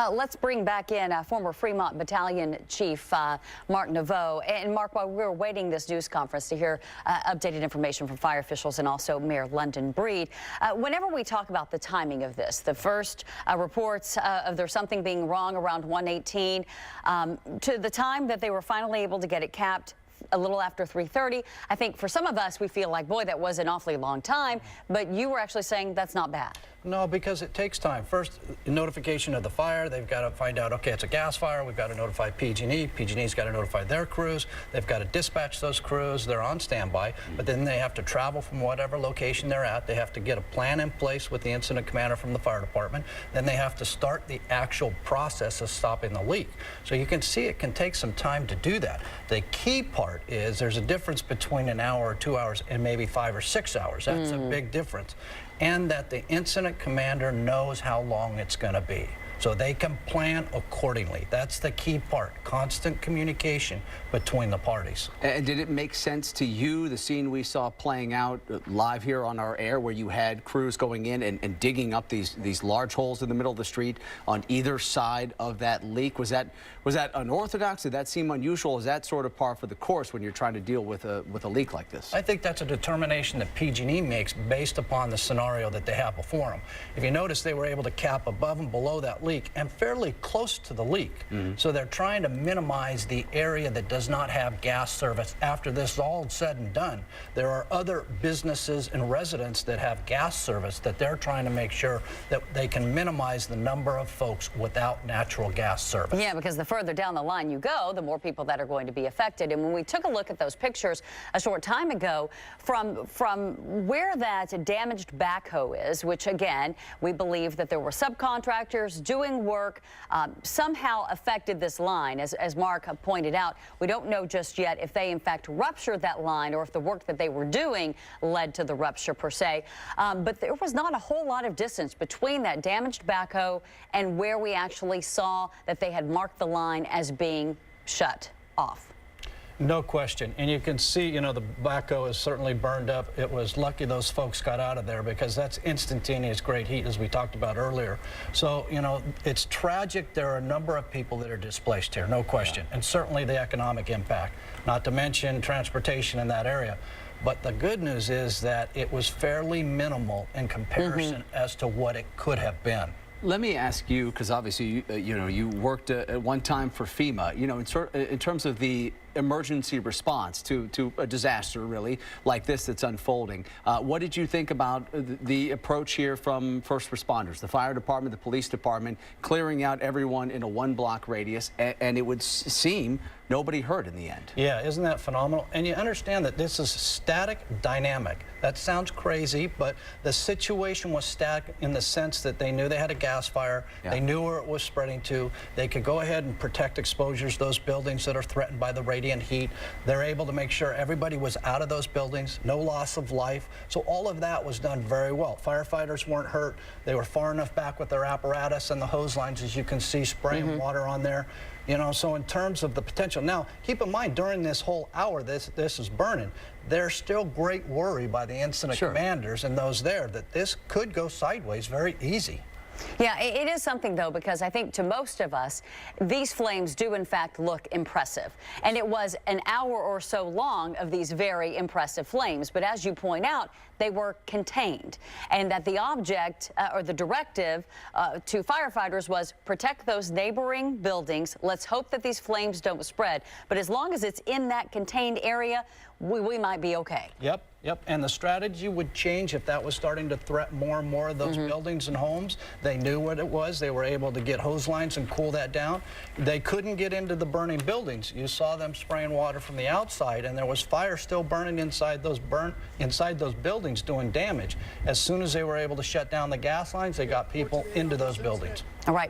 Let's bring back in former Fremont Battalion Chief Mark Naveau. And Mark, while we're waiting this news conference to hear updated information from fire officials and also Mayor London Breed, whenever we talk about the timing of this, the first reports of there's something being wrong around 1:18 to the time that they were finally able to get it capped a little after 3:30. I think for some of us, we feel like, boy, that was an awfully long time, but you were actually saying that's not bad. No, because it takes time. First, notification of the fire. They've got to find out, okay, it's a gas fire. We've got to notify PG&E. PG&E's got to notify their crews. They've got to dispatch those crews. They're on standby, but then they have to travel from whatever location they're at. They have to get a plan in place with the incident commander from the fire department. Then they have to start the actual process of stopping the leak. So you can see it can take some time to do that. The key part is there's a difference between an hour or 2 hours and maybe 5 or 6 hours. That's a big difference. And that the incident commander knows how long it's going to be, so they can plan accordingly. That's the key part, constant communication between the parties. And did it make sense to you, the scene we saw playing out live here on our air, where you had crews going in and digging up these large holes in the middle of the street on either side of that leak? Was that unorthodox? Did that seem unusual? Is that sort of par for the course when you're trying to deal with a leak like this? I think that's a determination that PG&E makes based upon the scenario that they have before them. If you notice, they were able to cap above and below that leak and fairly close to the leak. So they're trying to minimize the area that does not have gas service. After this is all said and done, there are other businesses and residents that have gas service that they're trying to make sure that they can minimize the number of folks without natural gas service. Yeah, because the further down the line you go, the more people that are going to be affected. And when we took a look at those pictures a short time ago from where that damaged backhoe is, which again, we believe that there were subcontractors doing work, somehow affected this line. As Mark pointed out, we don't know just yet if they in fact ruptured that line or if the work that they were doing led to the rupture per se. But there was not a whole lot of distance between that damaged backhoe and where we actually saw that they had marked the line as being shut off. No question. And you can see, you know, the backhoe is certainly burned up. It was lucky those folks got out of there because that's instantaneous great heat, as we talked about earlier. So, you know, it's tragic. There are a number of people that are displaced here, no question. And certainly the economic impact, not to mention transportation in that area. But the good news is that it was fairly minimal in comparison as to what it could have been. Let me ask you, because obviously, you worked at one time for FEMA, in terms of the emergency response to a disaster, really, like this that's unfolding. What did you think about the approach here from first responders, the fire department, the police department, clearing out everyone in a 1-block radius, and it would seem nobody hurt in the end? Yeah, isn't that phenomenal? And you understand that this is static dynamic. That sounds crazy, but the situation was static in the sense that they knew they had a gas fire, they knew where it was spreading to, they could go ahead and protect exposures, those buildings that are threatened by the radiant heat. They're able to make sure everybody was out of those buildings, no loss of life. So all of that was done very well. Firefighters weren't hurt. They were far enough back with their apparatus and the hose lines, as you can see, spraying water on there. You know, so in terms of the potential. Now, keep in mind, during this whole hour this is burning, there's still great worry by the incident commanders and those there that this could go sideways very easy. Yeah, it is something, though, because I think to most of us, these flames do, in fact, look impressive. And it was an hour or so long of these very impressive flames. But as you point out, they were contained. And that the object or the directive to firefighters was protect those neighboring buildings. Let's hope that these flames don't spread. But as long as it's in that contained area, we might be okay. Yep. And the strategy would change if that was starting to threaten more and more of those buildings and homes. They knew what it was. They were able to get hose lines and cool that down. They couldn't get into the burning buildings. You saw them spraying water from the outside, and there was fire still burning inside those buildings doing damage. As soon as they were able to shut down the gas lines, they got people into those buildings. All right.